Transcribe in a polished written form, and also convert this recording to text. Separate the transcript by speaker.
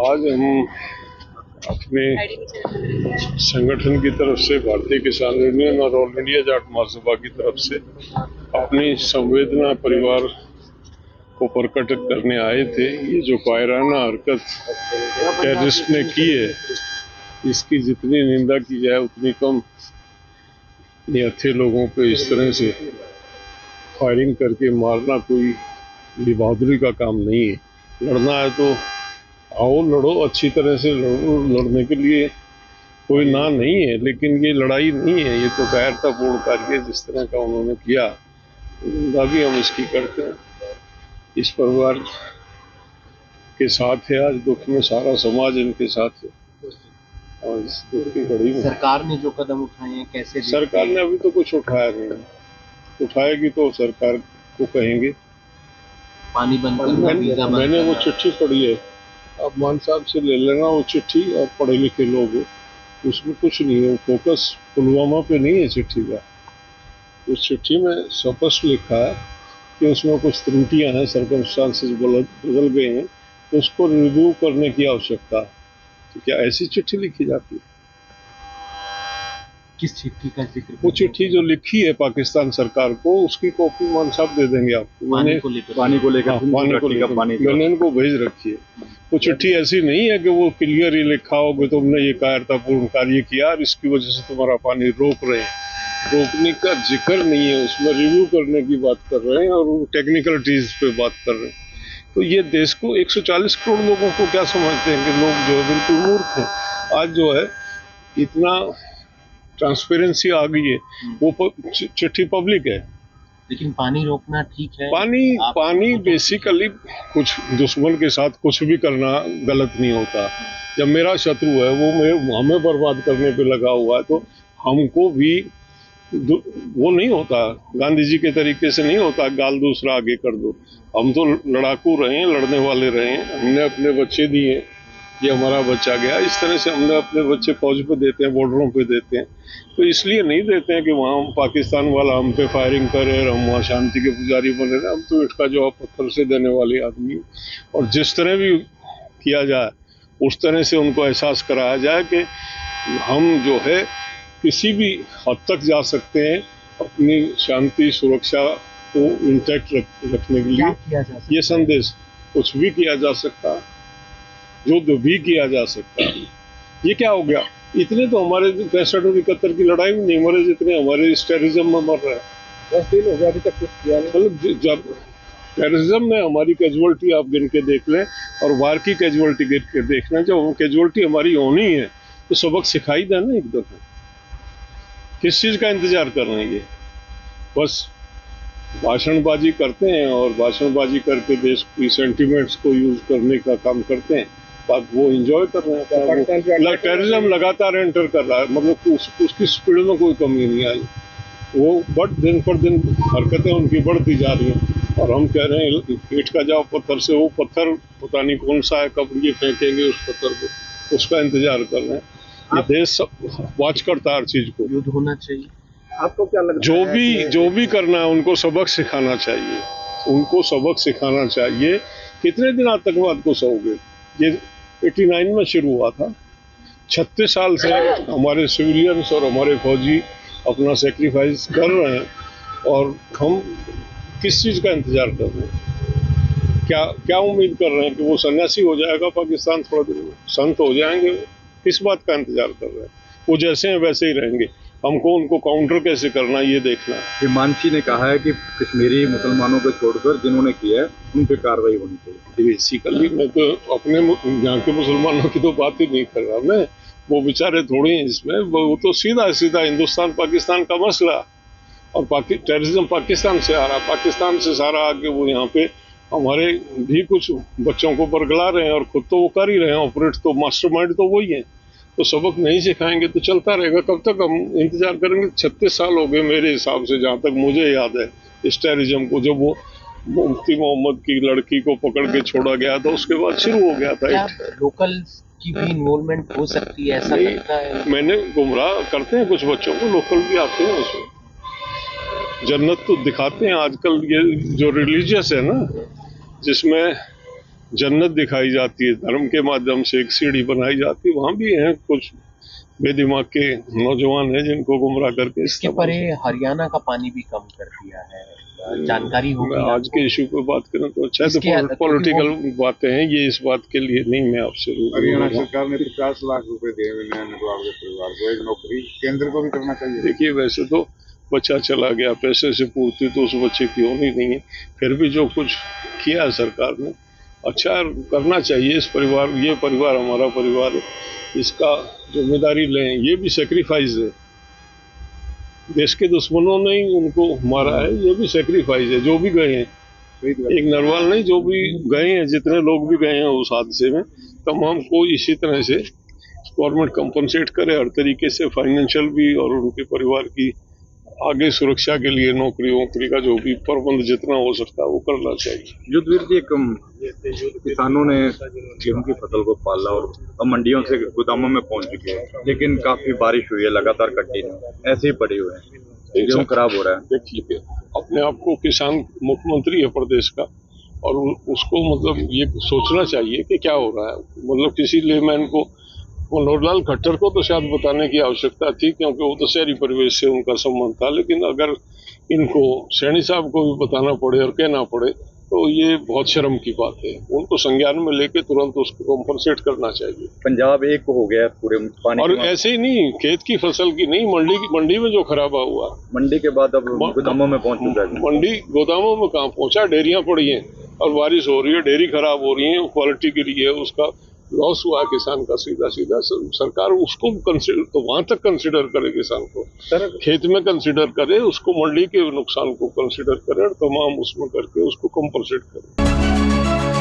Speaker 1: आज हम अपने संगठन की तरफ से, भारतीय किसान यूनियन और ऑल इंडिया जाट महासभा की तरफ से अपनी संवेदना परिवार को प्रकट करने आए थे। ये जो कायराना हरकत टेररिस्ट ने की है, इसकी जितनी निंदा की जाए उतनी कम। निहत्थे लोगों पे इस तरह से फायरिंग करके मारना कोई बहादुरी का काम नहीं है। लड़ना है तो आओ लड़ो, अच्छी तरह से लड़ो। लड़ने के लिए कोई ना नहीं है, लेकिन ये लड़ाई नहीं है, ये तो कायरतापूर्ण कार्य जिस तरह का उन्होंने किया, निंदा भी हम इसकी करते हैं। इस परिवार के साथ है, आज दुख में सारा समाज इनके साथ है। और इस दुख की घड़ी में
Speaker 2: सरकार ने जो कदम उठाए हैं कैसे?
Speaker 1: सरकार ने अभी तो कुछ उठाया नहीं, उठाएगी तो सरकार को कहेंगे।
Speaker 2: पानी बंद करना, वीजा बंद
Speaker 1: मैंने वो चिट्ठी पढ़ी है, आप मान साहब से ले लेना वो चिट्ठी, और पढ़े लिखे लोग हो, उसमें कुछ नहीं है। फोकस पुलवामा पे नहीं है चिट्ठी का। उस चिट्ठी में स्पष्ट लिखा है कि उसमें कुछ त्रुटियां हैं, सर्कमस्टांसेस बदल गए हैं, तो उसको रिव्यू करने की आवश्यकता है। तो क्या ऐसी चिट्ठी लिखी जाती है?
Speaker 2: किस चिट्ठी का जिक्र?
Speaker 1: वो चिट्ठी जो लिखी है पाकिस्तान सरकार को, उसकी कॉपी मान साहब दे देंगे आपको।
Speaker 2: पानी को लेकर
Speaker 1: मैंने इनको भेज रखी है। वो चिट्ठी ऐसी नहीं है कि वो क्लियर ही लिखा हो कि तुमने ये कायरतापूर्ण कार्य किया और इसकी वजह से तुम्हारा पानी रोक रहे हैं। रोकने का जिक्र नहीं है, उसमें रिव्यू करने की बात कर रहे हैं और वो टेक्निकलिटीज पे बात कर रहे हैं। तो ये देश को 140 करोड़ लोगों को क्या समझते हैं कि लोग जो है बिल्कुल मूर्ख हैं। आज जो है इतना ट्रांसपेरेंसी आ गई है, वो चिट्ठी पब्लिक है।
Speaker 2: लेकिन पानी रोकना ठीक है?
Speaker 1: पानी बेसिकली कुछ दुश्मन के साथ कुछ भी करना गलत नहीं होता। जब मेरा शत्रु है वो हमें बर्बाद करने पे लगा हुआ है, तो हमको भी वो नहीं होता, गांधी जी के तरीके से नहीं होता गाल दूसरा आगे कर दो। हम तो लड़ाकू रहे हैं, लड़ने वाले रहे हैं, हमने अपने बच्चे दिए, ये हमारा बच्चा गया। इस तरह से हमने अपने बच्चे फौज पे देते हैं, बॉर्डरों पे देते हैं। तो इसलिए नहीं देते हैं कि वहाँ पाकिस्तान वाला हम पे फायरिंग करे और हम वहाँ शांति के पुजारी बने रहे। हम तो ईंट का जवाब पत्थर से देने वाले आदमी, और जिस तरह भी किया जाए उस तरह से उनको एहसास कराया जाए कि हम जो है किसी भी हद तक जा सकते हैं अपनी शांति सुरक्षा को इंटैक्ट रखने के लिए। ये संदेश कुछ भी किया जा सकता है, युद्ध भी किया जा सकता है। ये क्या हो गया? इतने तो हमारे 65 और 71 की लड़ाई में नहीं मरे जितने हमारे इस टेररिज्म में मर रहे हैं। 10 दिन हो गया अभी तक कुछ किया नहीं। मतलब जब टेररिज्म में हमारी कैजुअलिटी आप गिन के देख लें और वार की कैजुअलिटी गिन के देख लें, जब कैजुअलिटी हमारी होनी है तो सबक सिखाई देना एक दफा। किस चीज का इंतजार कर रहे हैं? ये बस भाषणबाजी करते हैं और भाषणबाजी करके देश की सेंटिमेंट्स को यूज करने का काम करते हैं, ताकि वो एंजॉय कर रहे हैं। टेररिज्म लगातार एंटर कर रहा है, मतलब उसकी स्पीड में कोई कमी नहीं आई। वो दिन पर दिन हरकतें उनकी बढ़ती जा रही हैं, और हम कह रहे हैं ईंट का जाओ पत्थर से। वो पत्थर पता नहीं कौन सा है, कब ये फेंकेंगे उस पत्थर को, उसका इंतजार कर रहे हैं। ये देश वॉच करता हर चीज को।
Speaker 2: युद्ध होना चाहिए।
Speaker 1: आपको क्या लगता है? जो भी करना है उनको सबक सिखाना चाहिए, उनको सबक सिखाना चाहिए। कितने दिन आतंकवाद को सहोगे? ये 89 में शुरू हुआ था। 36 साल से हमारे सिविलियंस और हमारे फौजी अपना सेक्रीफाइस कर रहे हैं, और हम किस चीज का इंतजार कर रहे हैं? क्या उम्मीद कर रहे हैं कि वो सन्यासी हो जाएगा पाकिस्तान थोड़ा दिन में, संत हो जाएंगे? किस बात का इंतजार कर रहे हैं? वो जैसे हैं वैसे ही रहेंगे। हमको उनको काउंटर कैसे करना है ये देखना है।
Speaker 3: हिमांशी ने कहा है कि कश्मीरी मुसलमानों को छोड़कर जिन्होंने किया है उन पे कार्रवाई होनी चाहिए।
Speaker 1: बेसिकली मैं तो अपने यहाँ के मुसलमानों की तो बात ही नहीं कर रहा मैं, वो बेचारे थोड़े हैं इसमें। वो तो सीधा हिंदुस्तान पाकिस्तान का मसला, और टेररिज्म पाकिस्तान से आ रहा, पाकिस्तान से सारा आके वो यहाँ पे हमारे भी कुछ बच्चों को बरगला रहे हैं, और खुद तो वो कर ही रहे हैं ऑपरेट, तो मास्टरमाइंड तो वही है। तो सबक नहीं सिखाएंगे तो चलता रहेगा। कब तक हम इंतजार करेंगे? 36 साल हो गए मेरे हिसाब से, जहाँ तक मुझे याद है, इस टेररिज्म को। जब वो मुफ्ती मोहम्मद की लड़की को पकड़ के छोड़ा गया था, उसके बाद शुरू हो गया था।
Speaker 2: लोकल की भी इन्वॉल्वमेंट हो सकती है, ऐसा लगता है?
Speaker 1: मैंने गुमराह करते हैं कुछ बच्चों को, लोकल भी आते हैं उसमें। जन्नत तो दिखाते हैं आजकल। ये जो रिलीजियस है ना, जिसमें जन्नत दिखाई जाती है, धर्म के माध्यम से एक सीढ़ी बनाई जाती है, वहाँ भी हैं कुछ बेदिमाग के नौजवान हैं जिनको गुमराह करके
Speaker 2: इसके परे हरियाणा का पानी भी कम कर दिया है, जानकारी होगी
Speaker 1: मैं आज
Speaker 2: आपको?
Speaker 1: के इशू पे बात करें तो अच्छा है,
Speaker 2: इसके
Speaker 1: तो
Speaker 2: क्योंकि
Speaker 1: पॉलिटिकल बातें हैं, ये इस बात के लिए नहीं मैं आपसे
Speaker 3: हरियाणा सरकार ने 50 लाख रुपए दिए हुए हैं नटवार के परिवार को, एक नौकरी केंद्र को भी करना चाहिए।
Speaker 1: देखिए, वैसे तो बच्चा चला गया, पैसे से पूर्ति तो उस बच्चे की होनी नहीं है, फिर भी जो कुछ किया है सरकार ने अच्छा करना चाहिए। इस परिवार, ये परिवार हमारा परिवार है, इसका जिम्मेदारी लें, ये भी सेक्रीफाइस है। देश के दुश्मनों ने ही उनको मारा है, ये भी सेक्रीफाइस है। जो भी गए हैं, एक नरवाल नहीं, जो भी गए हैं, जितने लोग भी गए हैं उस हादसे में, तमाम को इसी तरह से गवर्नमेंट कंपनसेट करे हर तरीके से, फाइनेंशियल भी, और उनके परिवार की आगे सुरक्षा के लिए नौकरी वोकरी का जो भी प्रबंध जितना हो सकता है वो करना चाहिए।
Speaker 3: युद्धवीर जी, किसानों ने गेहूं की फसल को पाला और अब मंडियों से गोदामों में पहुंच चुके हैं, लेकिन काफी बारिश हुई है लगातार, कंटिन्यू ऐसे ही पड़े हुए हैं, गेहूं खराब हो रहा है।
Speaker 1: देखिए, अपने आप को किसान मुख्यमंत्री है प्रदेश का, और उसको मतलब ये सोचना चाहिए कि क्या हो रहा है। मतलब किसी लेमैन को, मनोहर लाल खट्टर को तो शायद बताने की आवश्यकता थी, क्योंकि वो तो शहरी परिवेश से उनका संबंध था, लेकिन अगर इनको सैनी साहब को भी बताना पड़े और कहना पड़े तो ये बहुत शर्म की बात है। उनको संज्ञान में लेके तुरंत उसको कॉम्पनसेट करना चाहिए।
Speaker 3: पंजाब एक हो गया पूरे पानी,
Speaker 1: और ऐसे ही नहीं, खेत की फसल की नहीं, मंडी में जो खराबा हुआ,
Speaker 3: मंडी के बाद अब गोदामों में पहुंच चुका है।
Speaker 1: मंडी गोदामों में कहाँ पहुंचा, डेयरियां पड़ी हैं और बारिश हो रही है, डेयरी खराब हो रही है, क्वालिटी गिरी है, उसका लॉस हुआ है किसान का सीधा सीधा। सरकार उसको कंसिडर, तो वहां तक कंसिडर करे किसान को, खेत में कंसिडर करे, उसको मंडी के नुकसान को कंसिडर करे और तमाम उसमें करके उसको कंपनसेट करे।